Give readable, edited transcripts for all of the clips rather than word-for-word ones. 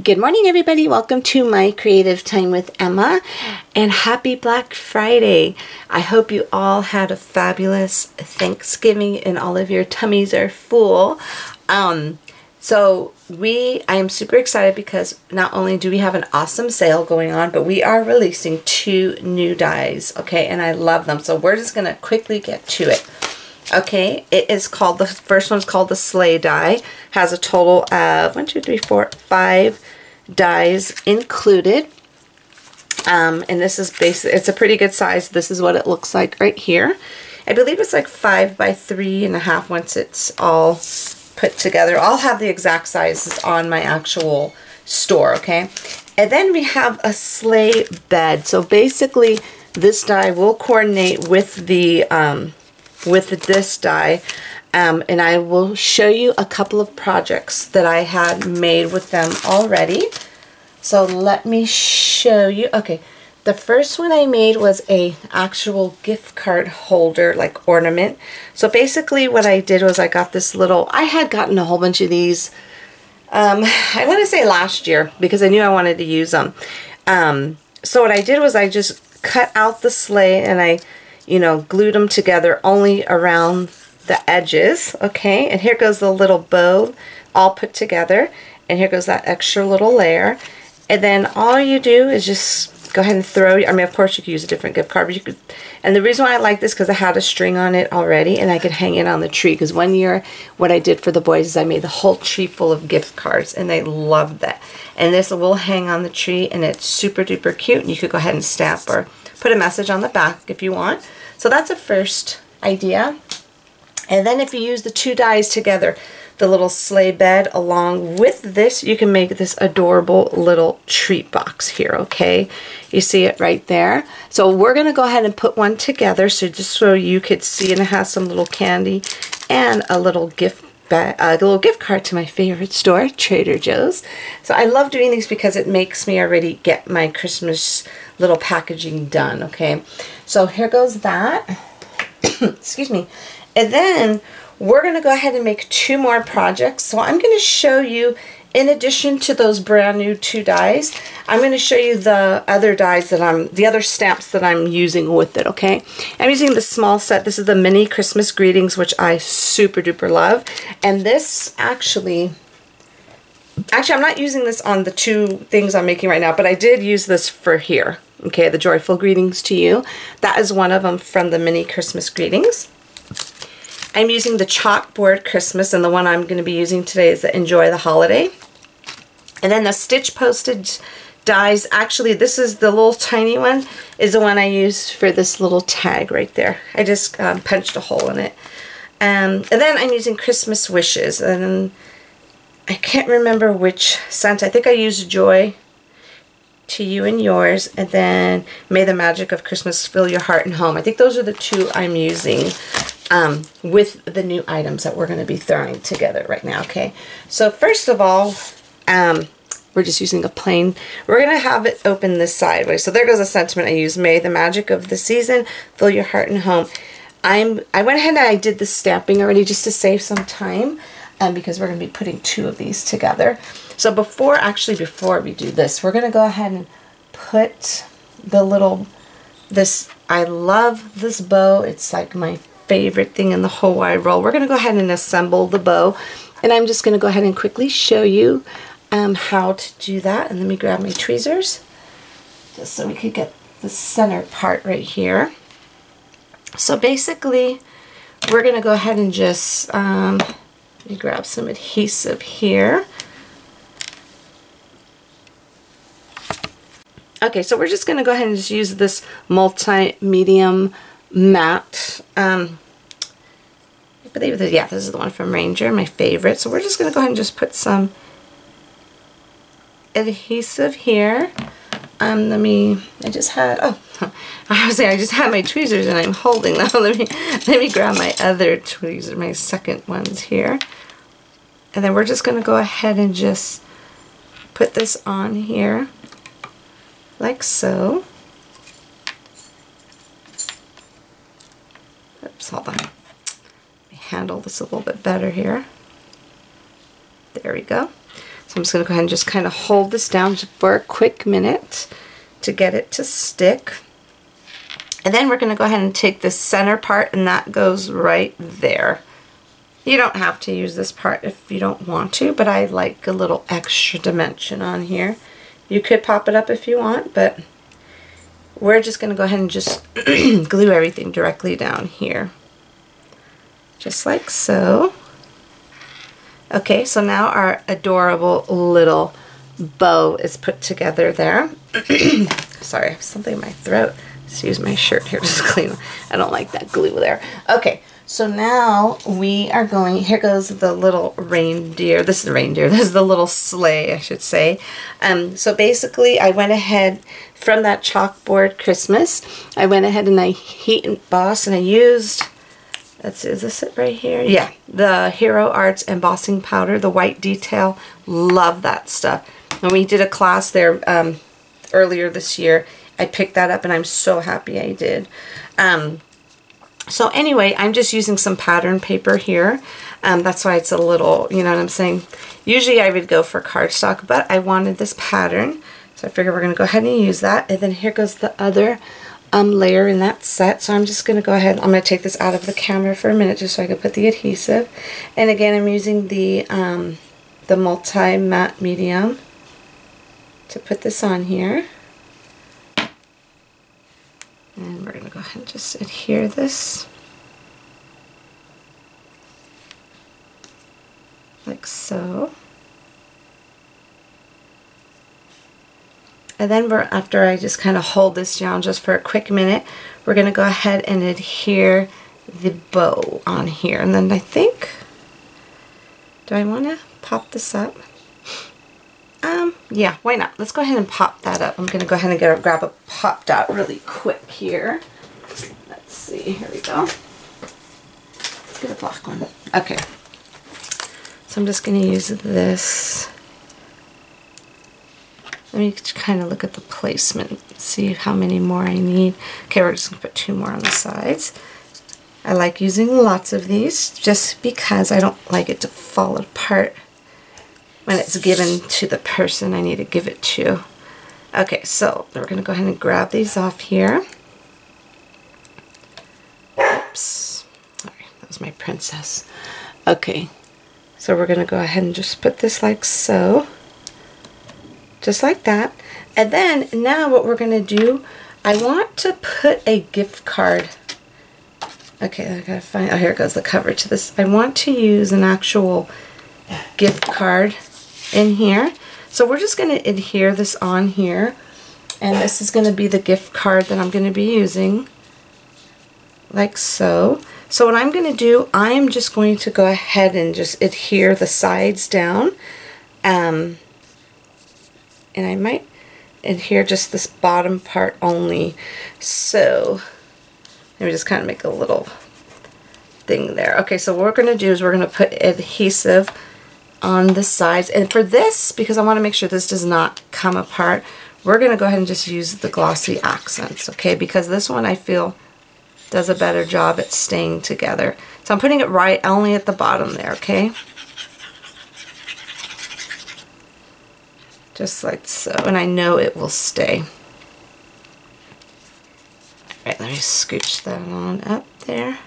Good morning, everybody. Welcome to my Creative Time with Emma, and happy Black Friday. I hope you all had a fabulous Thanksgiving and all of your tummies are full. I am super excited because not only do we have an awesome sale going on, but we are releasing 2 new dies, okay? And I love them. So we're just going to quickly get to it. Okay, it is called, the first one's called the Sleigh die. Has a total of 5 dies included. And this is basically, it's a pretty good size. This is what it looks like right here. I believe it's like 5 by 3.5 once it's all put together. I'll have the exact sizes on my actual store, okay? And then we have a sleigh bed. So basically this die will coordinate with the with this die, and I will show you a couple of projects that I had made with them already. So let me show you. Okay, the first one I made was a actual gift card holder, like ornament. So basically what I did was I got this little, I had gotten a whole bunch of these, I want to say last year, because I knew I wanted to use them. So what I did was I just cut out the sleigh and I glued them together only around the edges, okay? And here goes the little bow all put together, and here goes that extra little layer. And then all you do is just go ahead and throw, I mean, of course you could use a different gift card, but you could, and the reason why I like this because I had a string on it already, and I could hang it on the tree, because one year what I did for the boys is I made the whole tree full of gift cards, and they loved that. And this will hang on the tree, and it's super duper cute, and you could go ahead and stamp or put a message on the back if you want. So that's a first idea. And then if you use the 2 dies together, the little sleigh bed along with this, you can make this adorable little treat box here, okay? You see it right there. So we're gonna go ahead and put one together, so just so you could see, and it has some little candy and a little gift bag, a little gift card to my favorite store, Trader Joe's. So I love doing these because it makes me already get my Christmas little packaging done, okay? So here goes that. Excuse me. And then we're going to go ahead and make 2 more projects. So I'm going to show you, in addition to those brand new 2 dies, I'm going to show you the other dies that the other stamps that I'm using with it, okay? I'm using the small set. This is the mini Christmas greetings, which I super duper love. And this actually, I'm not using this on the 2 things I'm making right now, but I did use this for here. Okay, the joyful greetings to you. That is one of them from the mini Christmas greetings. I'm using the chalkboard Christmas, and the one I'm going to be using today is the enjoy the holiday. And then the stitch postage dies, actually this is the little tiny one, is the one I used for this little tag right there. I just punched a hole in it. And then I'm using Christmas wishes, and I can't remember which scent. I think I used joy to you and yours, and then may the magic of Christmas fill your heart and home. I think those are the 2 I'm using with the new items that we're going to be throwing together right now, okay? So first of all, we're just using a plain, we're going to have it open this sideways. So there goes a sentiment I used, may the magic of the season fill your heart and home. I went ahead and I did the stamping already just to save some time, because we're going to be putting 2 of these together. So before we do this, we're going to go ahead and put the little, I love this bow. It's like my favorite thing in the whole wide world. We're going to go ahead and assemble the bow, and I'm just going to go ahead and quickly show you how to do that. And let me grab my tweezers just so we could get the center part right here. So basically, we're going to go ahead and just, let me grab some adhesive here. Okay, so we're just going to go ahead and just use this multi-medium matte. I believe that, yeah, this is the one from Ranger, my favorite. So we're just going to go ahead and just put some adhesive here. I just had my tweezers and I'm holding them. let me grab my other tweezers, my second ones here. And then we're just going to go ahead and just put this on here. Like so. Oops, hold on. Let me handle this a little bit better here. There we go. So I'm just going to go ahead and just kind of hold this down for a quick minute to get it to stick. And then we're going to go ahead and take this center part, and that goes right there. You don't have to use this part if you don't want to, but I like a little extra dimension on here. You could pop it up if you want, but we're just going to go ahead and just glue everything directly down here. Just like so. Okay, so now our adorable little bow is put together there. Sorry, I have something in my throat. Just use my shirt here to clean. I don't like that glue there. Okay, so now we are going, here goes the little reindeer. This is the reindeer. This is the little sleigh, I should say. So basically, I went ahead from that chalkboard Christmas. I went ahead and I heat embossed, and I used, let's see, is this it right here? Yeah, the Hero Arts embossing powder, the white detail. Love that stuff. When we did a class there earlier this year, I picked that up, and I'm so happy I did. So anyway, I'm just using some pattern paper here. That's why it's a little, you know what I'm saying? Usually I would go for cardstock, but I wanted this pattern. So I figured we're going to go ahead and use that. And then here goes the other layer in that set. So I'm just going to go ahead, I'm going to take this out of the camera for a minute just so I can put the adhesive. And again, I'm using the multi-matte medium to put this on here. And we're going to go ahead and just adhere this like so. And then after I just kind of hold this down just for a quick minute, we're going to go ahead and adhere the bow on here. And then I think, do I want to pop this up? Yeah, why not? Let's go ahead and pop that up. I'm going to go ahead and grab a pop dot really quick here. Let's see, here we go. Let's get a black one. Okay. So I'm just going to use this. Let me kind of look at the placement, see how many more I need. Okay, we're just going to put 2 more on the sides. I like using lots of these just because I don't like it to fall apart when it's given to the person I need to give it to. Okay, so we're going to go ahead and grab these off here. Oops. Sorry, that was my princess. Okay, so we're going to go ahead and just put this like so. Just like that. And then now what we're going to do, I want to put a gift card. Okay, I gotta find, oh, here goes the cover to this. I want to use an actual gift card in here. So we're just going to adhere this on here, and this is going to be the gift card that I'm going to be using like so. So what I'm going to do, I am just going to go ahead and just adhere the sides down, and I might adhere just this bottom part only. So let me just kind of make a little thing there. Okay, so what we're going to do is we're going to put adhesive on the sides, and for this, because I want to make sure this does not come apart, we're going to go ahead and just use the glossy accents, okay, because this one I feel does a better job at staying together. So I'm putting it right only at the bottom there, okay, just like so, and I know it will stay. Alright, let me scooch that on up there.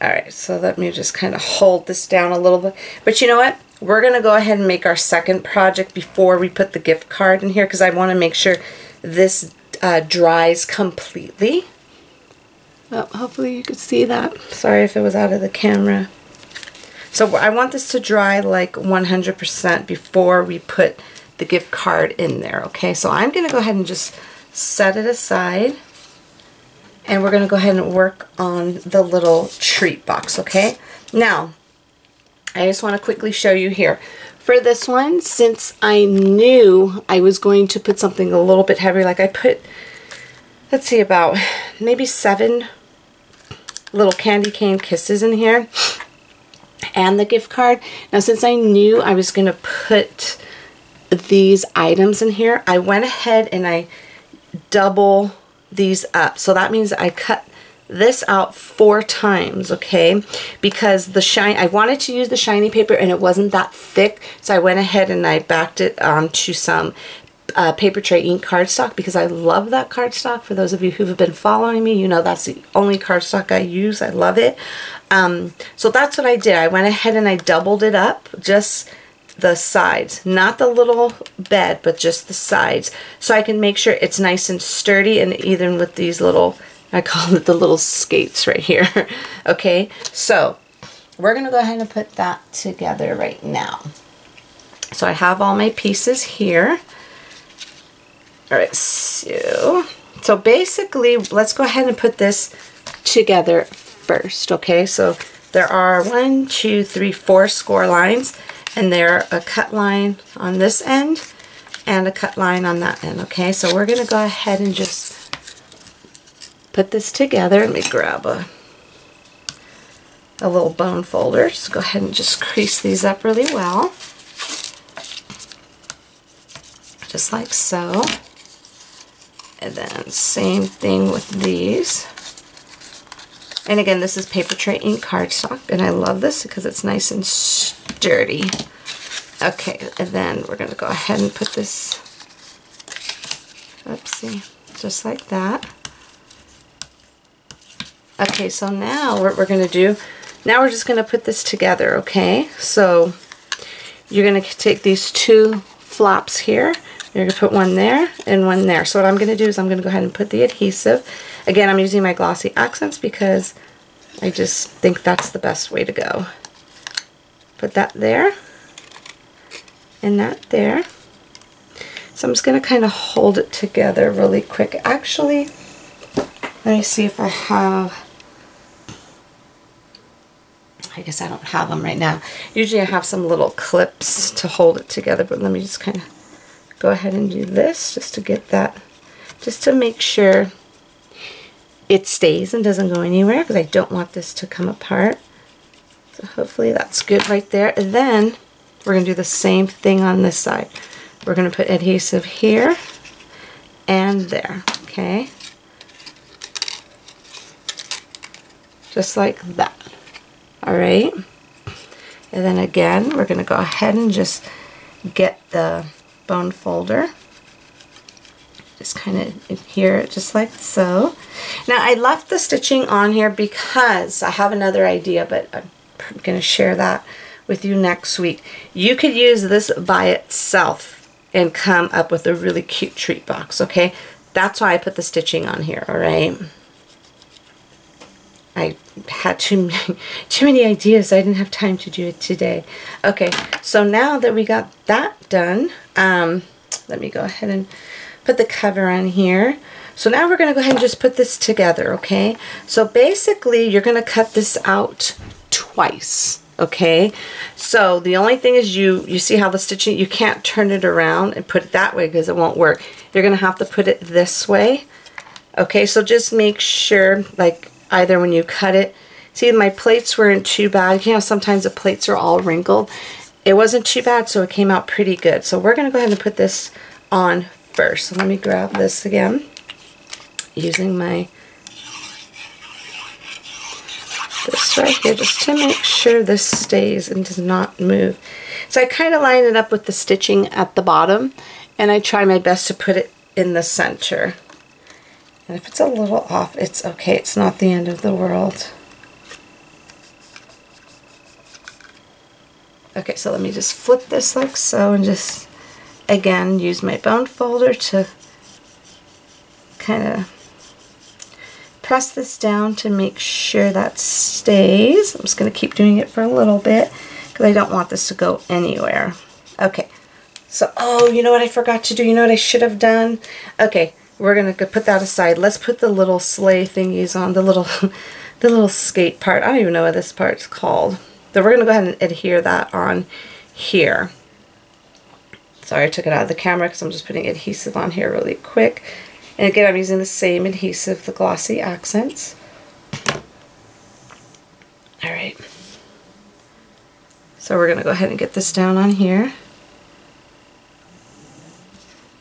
Alright, so let me just kind of hold this down a little bit. But you know what? We're going to go ahead and make our second project before we put the gift card in here, because I want to make sure this dries completely. Oh, hopefully you could see that. Sorry if it was out of the camera. So I want this to dry like 100% before we put the gift card in there, okay? So I'm going to go ahead and just set it aside. And we're going to go ahead and work on the little treat box, okay? Now, I just want to quickly show you here. For this one, since I knew I was going to put something a little bit heavier, like I put, let's see, about maybe 7 little candy cane kisses in here and the gift card. Now, since I knew I was going to put these items in here, I went ahead and I double these up. So that means I cut this out 4 times, okay? Because the shine, I wanted to use the shiny paper and it wasn't that thick, so I went ahead and I backed it onto some paper tray ink cardstock because I love that cardstock. For those of you who have been following me, you know that's the only cardstock I use. I love it. So that's what I did. I went ahead and I doubled it up, just the sides, not the little bed, but just the sides, so I can make sure it's nice and sturdy, and even with these little, I call it the little skates right here. Okay, so we're gonna go ahead and put that together right now. So I have all my pieces here. All right, so basically, let's go ahead and put this together first, okay? So there are 1, 2, 3, 4 score lines, and there a cut line on this end and a cut line on that end, okay? So we're gonna go ahead and just put this together. Let me grab a little bone folder. Just go ahead and just crease these up really well. Just like so. And then same thing with these. And again, this is paper tray ink cardstock, and I love this because it's nice and sturdy. Okay, and then we're going to go ahead and put this, oopsie, just like that. Okay, so now what we're going to do, now we're just going to put this together, okay? So you're going to take these 2 flops here. You're going to put one there and one there. So what I'm going to do is I'm going to go ahead and put the adhesive. Again, I'm using my glossy accents because I just think that's the best way to go. Put that there and that there. So I'm just going to kind of hold it together really quick. Actually, let me see if I have, I guess I don't have them right now. Usually I have some little clips to hold it together, but let me just kind of go ahead and do this just to get that, just to make sure it stays and doesn't go anywhere, because I don't want this to come apart. So hopefully that's good right there. And then we're going to do the same thing on this side. We're going to put adhesive here and there, okay? Just like that. All right. And then again, we're going to go ahead and just get the bone folder. Just kind of adhere it just like so. Now I left the stitching on here because I have another idea, but I'm going to share that with you next week. You could use this by itself and come up with a really cute treat box, okay? That's why I put the stitching on here, all right? I had too many ideas. I didn't have time to do it today. Okay, so now that we got that done, let me go ahead and put the cover on here. So now we're going to go ahead and just put this together, okay? So basically, you're going to cut this out twice, okay? So the only thing is you see how the stitching, you can't turn it around and put it that way because it won't work. You're going to have to put it this way, okay? So just make sure, like, either when you cut it, see my plates weren't too bad. You know, sometimes the plates are all wrinkled. It wasn't too bad, so it came out pretty good. So we're going to go ahead and put this on first. So let me grab this again using my, this right here, just to make sure this stays and does not move. So I kind of line it up with the stitching at the bottom, and I try my best to put it in the center. And if it's a little off, it's okay. It's not the end of the world. Okay, so let me just flip this like so and just, again, use my bone folder to kind of press this down to make sure that stays. I'm just going to keep doing it for a little bit because I don't want this to go anywhere. Okay, so, oh, you know what I forgot to do? You know what I should have done? Okay. We're going to put that aside. Let's put the little sleigh thingies on, the little skate part. I don't even know what this part's called. So we're going to go ahead and adhere that on here. Sorry, I took it out of the camera because I'm just putting adhesive on here really quick. And again, I'm using the same adhesive, the glossy accents. All right. So we're going to go ahead and get this down on here.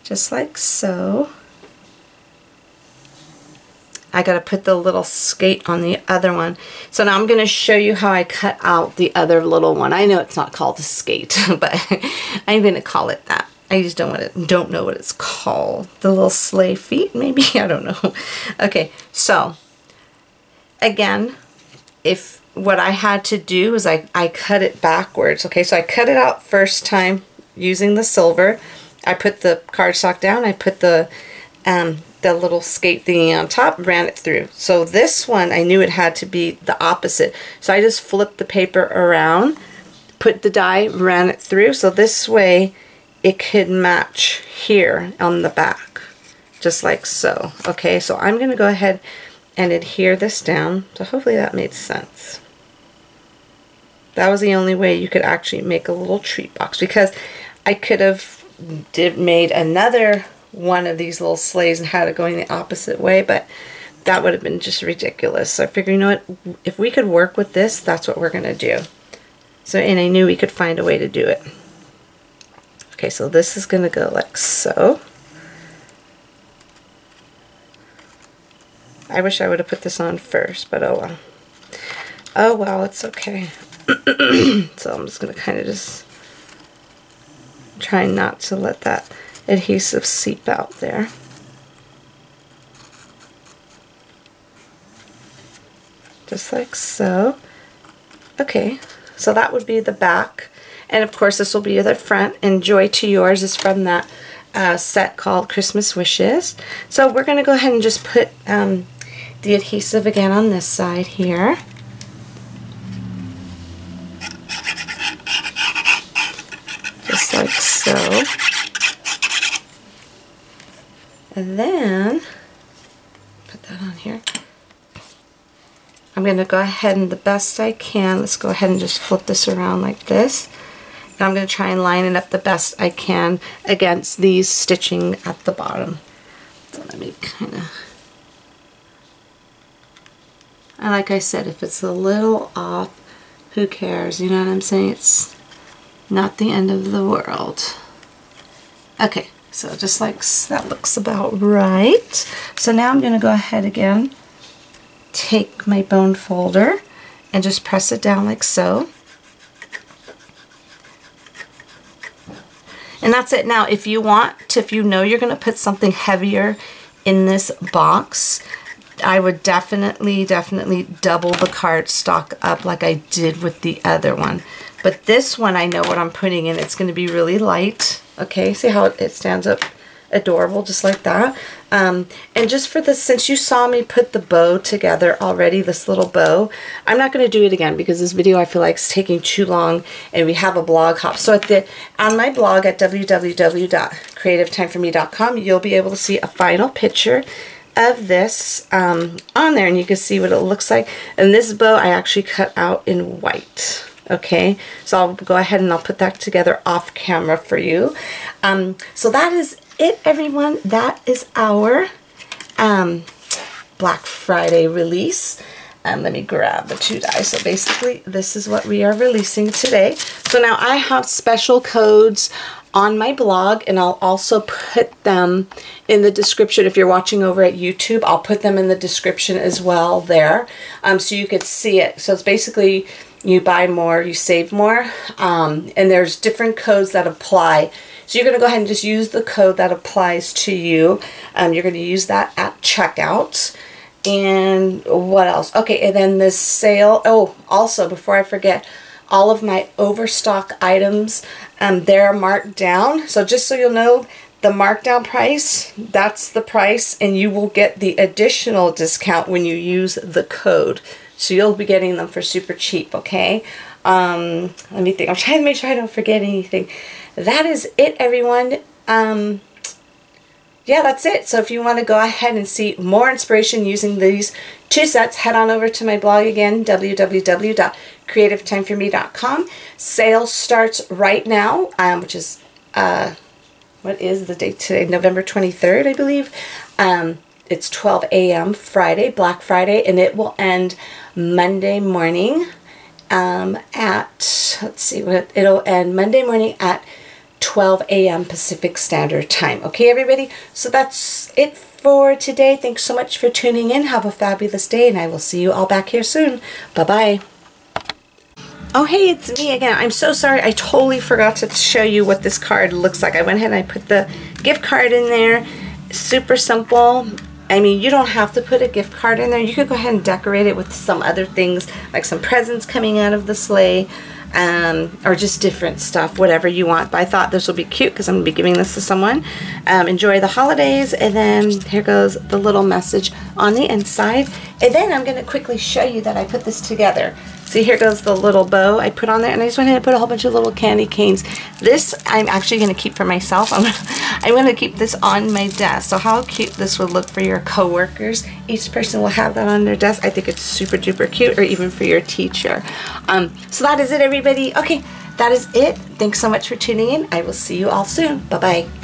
just like so. I gotta put the little skate on the other one. So now I'm gonna show you how I cut out the other little one. I know it's not called a skate, but I'm gonna call it that. I just don't know what it's called. The little sleigh feet, maybe? I don't know. Okay, so again, what I had to do is I cut it backwards. Okay, so I cut it out first time using the silver. I put the cardstock down. I put the little skate thingy on top, ran it through. So this one, I knew it had to be the opposite. So I just flipped the paper around, put the die, ran it through. So this way it could match here on the back, just like so. Okay, so I'm going to go ahead and adhere this down. So hopefully that made sense. That was the only way you could actually make a little treat box, because I could have made another one of these little sleighs and had it going the opposite way, but that would have been just ridiculous. So I figured, you know what, if we could work with this, that's what we're going to do. So, and I knew we could find a way to do it. Okay, so this is going to go like so. I wish I would have put this on first, but oh well. Oh well, it's okay. So I'm just going to kind of just try not to let that adhesive seep out there. Just like so. Okay, so that would be the back. And of course this will be the front, and Joy to Yours is from that set called Christmas Wishes. So we're going to go ahead and just put the adhesive again on this side here. Just like so. And then, put that on here. I'm going to go ahead and the best I can, let's go ahead and just flip this around like this. And I'm going to try and line it up the best I can against these stitching at the bottom. So let me kind of, and like I said, if it's a little off, who cares? You know what I'm saying? It's not the end of the world. Okay, so just like that looks about right. So now I'm going to go ahead again, take my bone folder and just press it down like so. And that's it. Now if you want to, if you know you're going to put something heavier in this box, I would definitely double the cardstock up like I did with the other one. But this one I know what I'm putting in. It's going to be really light. Okay, see how it stands up adorable just like that. And just for this, since you saw me put the bow together already, this little bow, I'm not going to do it again because this video I feel like is taking too long and we have a blog hop. So on my blog at www.creativeTimeForMe.com, you'll be able to see a final picture of this on there, and you can see what it looks like. And this bow I actually cut out in white. Okay, so I'll go ahead and I'll put that together off camera for you. So that is it, everyone. That is our Black Friday release. Let me grab the two dies. So basically this is what we are releasing today. So now I have special codes on my blog, and I'll also put them in the description. If you're watching over at YouTube, I'll put them in the description as well there, so you could see it. So it's basically you buy more, you save more, and there's different codes that apply. So you're going to go ahead and just use the code that applies to you. You're going to use that at checkout. And what else? Okay, and then this sale. Oh, also before I forget, all of my overstock items, they're marked down. So just so you'll know, the markdown price, that's the price, and you will get the additional discount when you use the code. So you'll be getting them for super cheap, okay? Let me think. I'm trying to make sure I don't forget anything. That is it, everyone. Yeah, that's it. So if you want to go ahead and see more inspiration using these two sets, head on over to my blog again, www.creativeTimeForMe.com. Sale starts right now, which is, what is the date today? November 23rd, I believe. It's 12 a.m. Friday, Black Friday, and it will end Monday morning at, let's see, it'll end Monday morning at 12 a.m. Pacific Standard Time. Okay, everybody? So that's it for today. Thanks so much for tuning in. Have a fabulous day, and I will see you all back here soon. Bye-bye. Oh, hey, it's me again. I'm so sorry. I totally forgot to show you what this card looks like. I went ahead and I put the gift card in there. Super simple. I mean, you don't have to put a gift card in there. You could go ahead and decorate it with some other things, like some presents coming out of the sleigh, or just different stuff, whatever you want. But I thought this would be cute because I'm going to be giving this to someone. Enjoy the holidays. And then here goes the little message on the inside. And then I'm going to quickly show you that I put this together. See, here goes the little bow I put on there, and I just went ahead and put a whole bunch of little candy canes. This I'm actually going to keep for myself. I'm going to keep this on my desk. So how cute this would look for your coworkers. Each person will have that on their desk. I think it's super duper cute, or even for your teacher. So that is it, everybody. Okay, that is it. Thanks so much for tuning in. I will see you all soon. Bye-bye.